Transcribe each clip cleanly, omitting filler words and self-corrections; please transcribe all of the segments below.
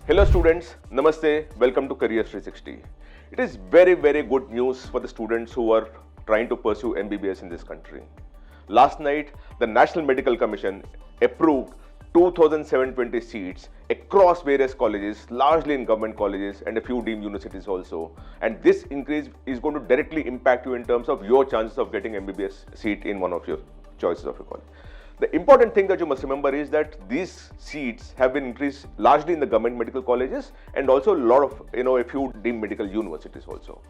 Hello students, Namaste, welcome to Careers 360. It is very good news for the students who are trying to pursue MBBS in this country. Last night, the National Medical Commission approved 2,720 seats across various colleges, largely in government colleges and a few deemed universities also. And this increase is going to directly impact you in terms of your chances of getting MBBS seat in one of your choices of your college. The important thing that you must remember is that these seats have been increased largely in the government medical colleges and also a lot of, a few deemed medical universities also.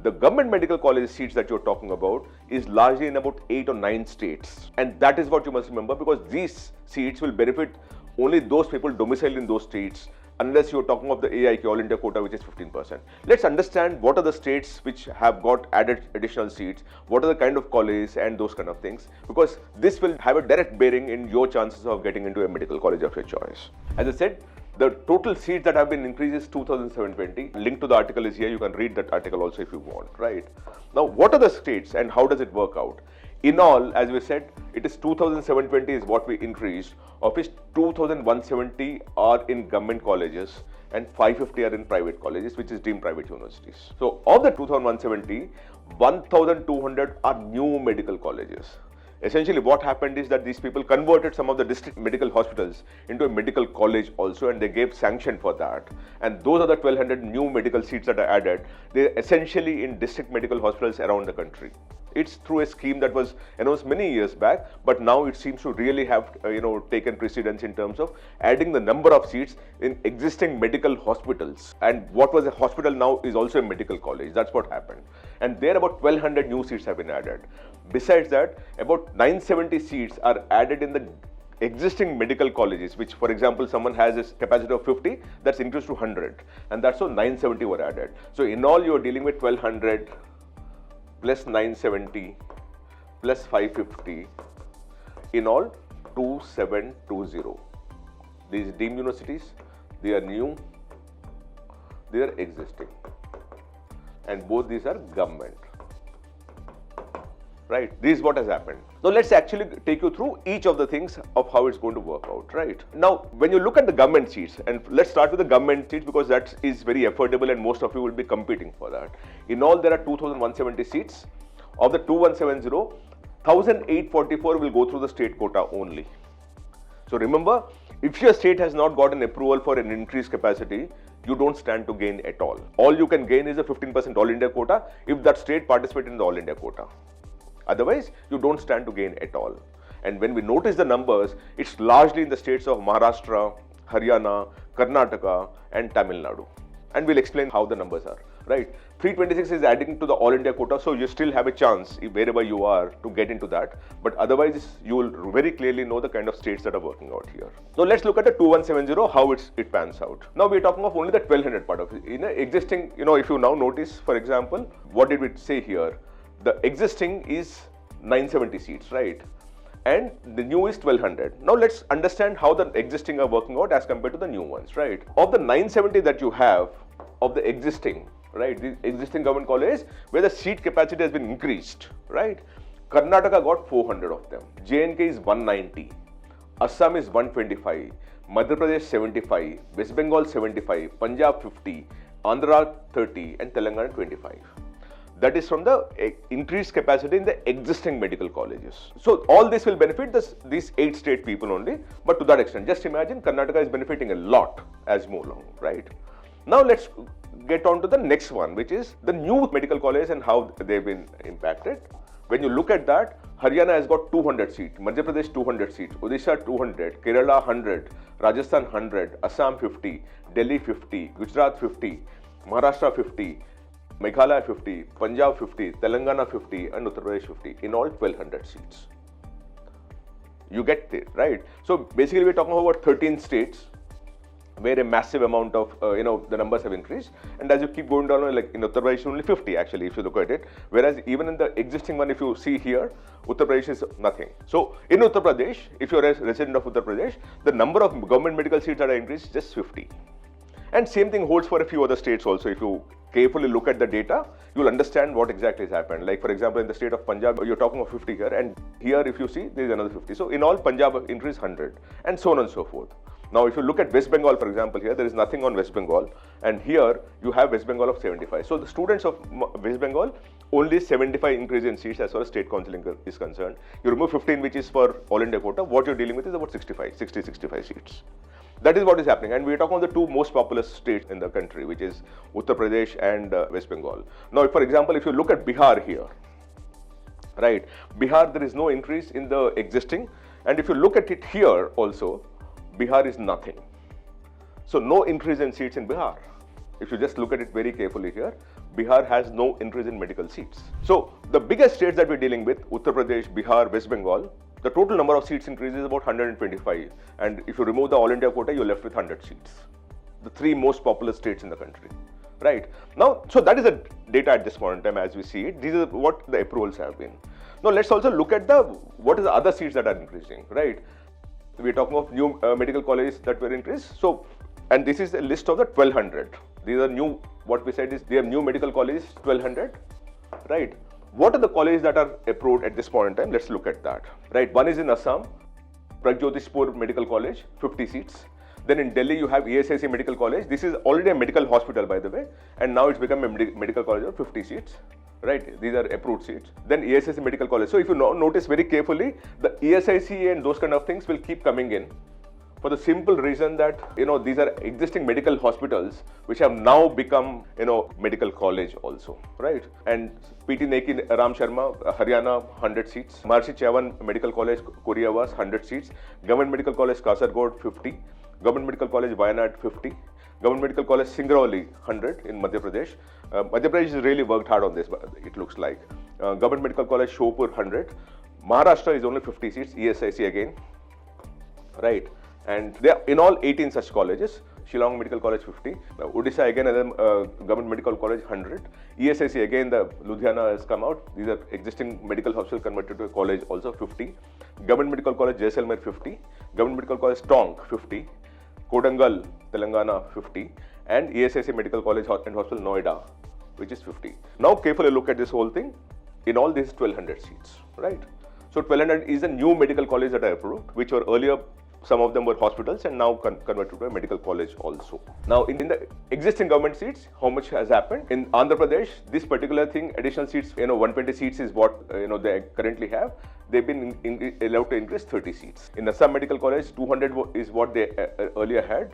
The government medical college seats that you're talking about is largely in about 8 or 9 states. And that is what you must remember, because these seats will benefit only those people domiciled in those states, unless you're talking of the AIQ, All India Quota, which is 15%. Let's understand what are the states which have got added additional seats, what are the kind of colleges and those kind of things, because this will have a direct bearing in your chances of getting into a medical college of your choice. As I said, the total seats that have been increased is 2,720. Link to the article is here. You can read that article also if you want, right? Now, what are the states and how does it work out? In all, as we said, it is 2,720 is what we increased, of which 2,170 are in government colleges and 550 are in private colleges, which is deemed private universities. So, of the 2,170, 1,200 are new medical colleges. Essentially, what happened is that these people converted some of the district medical hospitals into a medical college also, and they gave sanction for that. And those are the 1,200 new medical seats that are added. They're essentially in district medical hospitals around the country. It's through a scheme that was announced many years back, but now it seems to really have taken precedence in terms of adding the number of seats in existing medical hospitals. And what was a hospital now is also a medical college. That's what happened. And there about 1,200 new seats have been added. Besides that, about 970 seats are added in the existing medical colleges, which, for example, someone has a capacity of 50, that's increased to 100, and that's so 970 were added. So in all, you're dealing with 1,200 plus 970 plus 550, in all 2,720. These deemed universities, they are new, they are existing, and both these are government. Right, this is what has happened. Now let's actually take you through each of the things of how it's going to work out, right? Now, when you look at the government seats, and let's start with the government seats because that is very affordable and most of you will be competing for that. In all, there are 2,170 seats. Of the 2,170, 1,844 will go through the state quota only. So remember, if your state has not got an approval for an increased capacity, you don't stand to gain at all. All you can gain is a 15% All India quota if that state participates in the All India quota. Otherwise, you don't stand to gain at all. And when we notice the numbers, it's largely in the states of Maharashtra, Haryana, Karnataka, and Tamil Nadu. And we'll explain how the numbers are, right? 326 is adding to the All India quota, so you still have a chance, wherever you are, to get into that. But otherwise, you will very clearly know the kind of states that are working out here. So let's look at the 2,170, how it pans out. Now we're talking of only the 1,200 part of it. In existing, if you now notice, for example, what did we say here? The existing is 970 seats, right? And the new is 1,200. Now let's understand how the existing are working out as compared to the new ones, right? Of the 970 that you have of the existing, right? The existing government colleges where the seat capacity has been increased, right? Karnataka got 400 of them. J&K is 190. Assam is 125. Madhya Pradesh 75. West Bengal 75. Punjab 50. Andhra 30 and Telangana 25. That is from the increased capacity in the existing medical colleges. So all this will benefit these 8 state people only, but to that extent. Just imagine Karnataka is benefiting a lot as move along, right? Now let's get on to the next one, which is the new medical college and how they've been impacted. When you look at that, Haryana has got 200 seats, Madhya Pradesh 200 seats, Odisha 200, Kerala 100, Rajasthan 100, Assam 50, Delhi 50, Gujarat 50, Maharashtra 50, Meghalaya 50, Punjab 50, Telangana 50 and Uttar Pradesh 50, in all 1,200 seats. You get it, right? So basically we're talking about 13 states where a massive amount of, the numbers have increased. And as you keep going down, like in Uttar Pradesh, only 50 actually, if you look at it. Whereas even in the existing one, if you see here, Uttar Pradesh is nothing. So in Uttar Pradesh, if you're a resident of Uttar Pradesh, the number of government medical seats that are increased is just 50. And same thing holds for a few other states also. If you carefully look at the data, you'll understand what exactly has happened. Like for example, in the state of Punjab, you're talking of 50 here, and here if you see, there is another 50. So in all, Punjab increased 100, and so on and so forth. Now, if you look at West Bengal, for example, here there is nothing on West Bengal, and here you have West Bengal of 75. So the students of West Bengal, only 75 increase in seats as far as state counselling is concerned. You remove 15, which is for all India quota. What you're dealing with is about 65 seats. That is what is happening, and we are talking about the two most populous states in the country, which is Uttar Pradesh and West Bengal. Now, for example, if you look at Bihar here, right, Bihar, there is no increase in the existing, and if you look at it here also, Bihar is nothing. So no increase in seats in Bihar. If you just look at it very carefully here, Bihar has no increase in medical seats. So the biggest states that we're dealing with, Uttar Pradesh, Bihar, West Bengal, the total number of seats increase is about 125. And if you remove the All India quota, you're left with 100 seats. The three most populous states in the country. Right. Now, so that is the data at this point in time as we see it. These are what the approvals have been. Now let's also look at what is the other seats that are increasing, right? We're talking of new medical colleges that were increased. So, and this is a list of the 1200. These are new, what we said is they have new medical colleges, 1200, right? What are the colleges that are approved at this point in time? Let's look at that, right? One is in Assam, Pragjotishpur Medical College, 50 seats. Then in Delhi, you have ESIC Medical College. This is already a medical hospital, by the way, and now it's become a medical college of 50 seats. Right, these are approved seats. Then ESIC Medical College. So if you notice very carefully, the ESIC and those kind of things will keep coming in for the simple reason that, these are existing medical hospitals which have now become, medical college also, right? And PT Neki Ram Sharma, Haryana, 100 seats. Maharishi Chavan Medical College, Koreavas, 100 seats. Government Medical College, Kasargod, 50. Government Medical College, Wayanad, 50. Government Medical College, Singrauli, 100 in Madhya Pradesh. Madhya Pradesh has really worked hard on this, it looks like. Government Medical College, Shopur, 100. Maharashtra is only 50 seats, ESIC again, right? And there are in all 18 such colleges. Shillong Medical College, 50. Now, Odisha again, another Government Medical College, 100. ESIC again, the Ludhiana has come out. These are existing medical hospital converted to a college, also 50. Government Medical College, Jaisalmer, 50. Government Medical College, Tonk, 50. Kodangal, Telangana, 50. And ESIC Medical College and Hospital, Noida, which is 50. Now, carefully look at this whole thing. In all, this is 1200 seats, right? So, 1200 is a new medical college that are approved, which were earlier, some of them were hospitals and now converted to a medical college also. Now, in the existing government seats, how much has happened? In Andhra Pradesh, this particular thing, additional seats, 120 seats is what, they currently have. They've been allowed to increase 30 seats. In Assam Medical College, 200 is what they earlier had.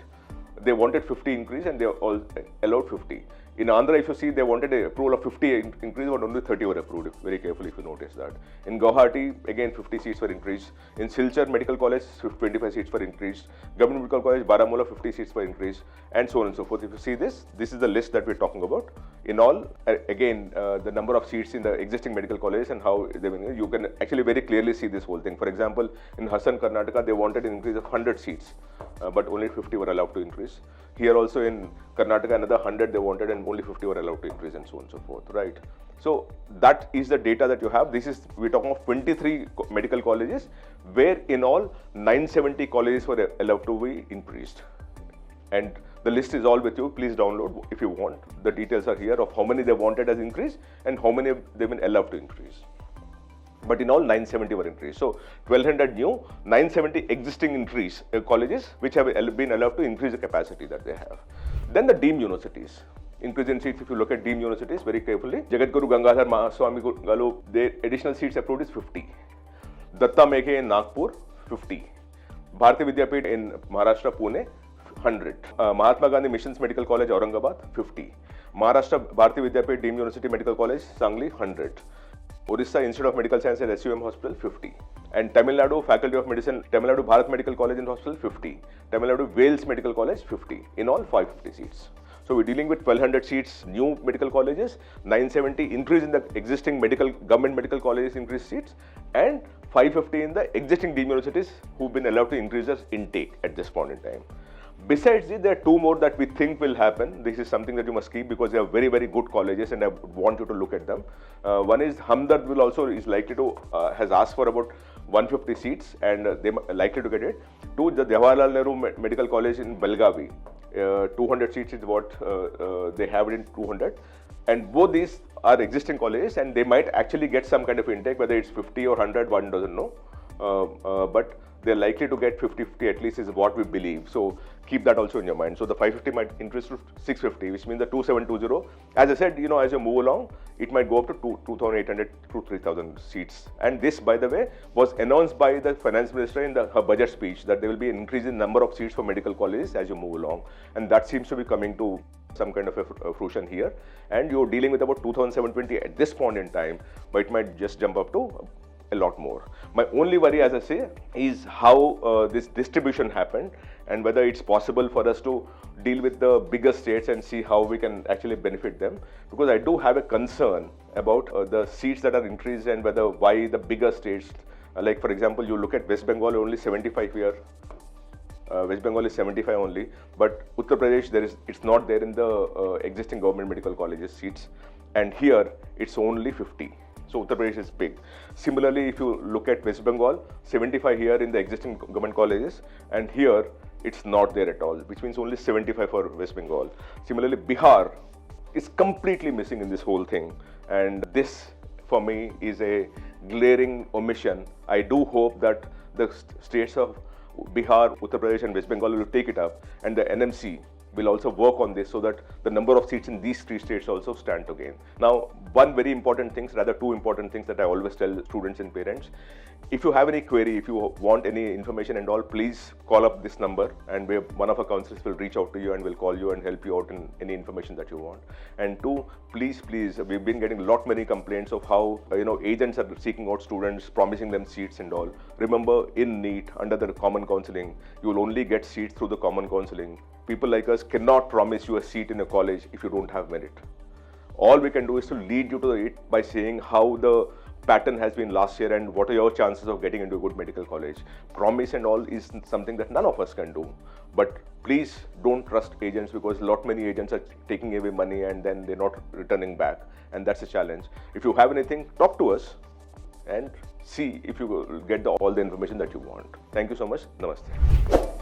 They wanted 50 increase and they all allowed 50. In Andhra, if you see, they wanted a approval of 50 increase, but only 30 were approved, very carefully if you notice that. In Guwahati, again 50 seats were increased. In Silchar Medical College, 25 seats were increased. Government Medical College, Baramulla, 50 seats were increased, and so on and so forth. If you see this is the list that we're talking about. In all, again, the number of seats in the existing medical colleges and how you can actually very clearly see this whole thing. For example, in Hassan, Karnataka, they wanted an increase of 100 seats, but only 50 were allowed to increase. Here also in Karnataka, another 100 they wanted and only 50 were allowed to increase, and so on and so forth, right? So that is the data that you have. We're talking of 23 medical colleges, where in all 970 colleges were allowed to be increased. And the list is all with you. Please download if you want. The details are here of how many they wanted as increase and how many they've been allowed to increase. But in all, 970 were increased. So 1200 new, 970 existing increase colleges which have been allowed to increase the capacity that they have. Then the deemed universities. Increase in seats, if you look at deemed universities very carefully, Jagatguru Gangadhar Mahaswami Galu, their additional seats approved is 50. Datta Mekhe in Nagpur, 50. Bharati Vidyapith in Maharashtra, Pune, 100. Mahatma Gandhi Missions Medical College, Aurangabad, 50. Maharashtra Bharati Vidyapith Deemed University Medical College, Sangli, 100. Orissa Institute of Medical Science and SUM Hospital, 50. And Tamil Nadu Faculty of Medicine, Tamil Nadu Bharat Medical College and Hospital, 50. Tamil Nadu Wales Medical College, 50. In all, 550 seats. So we're dealing with 1200 seats, new medical colleges, 970 increase in the existing government medical colleges increased seats, and 550 in the existing deemed universities who've been allowed to increase their intake at this point in time. Besides this, there are two more that we think will happen. This is something that you must keep because they are very, very good colleges and I want you to look at them. One is Hamdard is likely to, has asked for about 150 seats and they are likely to get it. Two, the Jawaharlal Nehru Medical College in Belgavi, 200 seats is what they have it in 200. And both these are existing colleges and they might actually get some kind of intake, whether it's 50 or 100, one doesn't know. But they're likely to get 50-50 at least is what we believe. So keep that also in your mind. So the 550 might increase to 650, which means the 2720. As I said, as you move along, it might go up to 2,800 to 3,000 seats. And this, by the way, was announced by the finance minister in her budget speech, that there will be an increase in number of seats for medical colleges as you move along. And that seems to be coming to some kind of a fruition here. And you're dealing with about 2,720 at this point in time, but it might just jump up to a lot more. My only worry, as I say, is how this distribution happened and whether it's possible for us to deal with the bigger states and see how we can actually benefit them. Because I do have a concern about the seats that are increased and why the bigger states, like for example, you look at West Bengal, only 75 here. West Bengal is 75 only, but Uttar Pradesh, it's not there in the existing government medical colleges seats, and here it's only 50. So Uttar Pradesh is big. Similarly, if you look at West Bengal, 75 here in the existing government colleges, and here it's not there at all, which means only 75 for West Bengal. Similarly, Bihar is completely missing in this whole thing, and this for me is a glaring omission. I do hope that the states of Bihar, Uttar Pradesh and West Bengal will take it up, and the NMC will also work on this so that the number of seats in these three states also stand to gain. Now, one very important thing, rather two important things that I always tell students and parents: if you have any query, if you want any information and all, please call up this number, and one of our counselors will reach out to you and will call you and help you out in any information that you want. And two, please, we've been getting many complaints of how agents are seeking out students, promising them seats and all. Remember, in NEET, under the common counselling, you will only get seats through the common counselling. People like us cannot promise you a seat in a college if you don't have merit. All we can do is to lead you to it by saying how the pattern has been last year and what are your chances of getting into a good medical college. Promise and all is something that none of us can do. But please don't trust agents, because many agents are taking away money and then they're not returning back. And that's a challenge. If you have anything, talk to us and see if you get all the information that you want. Thank you so much. Namaste.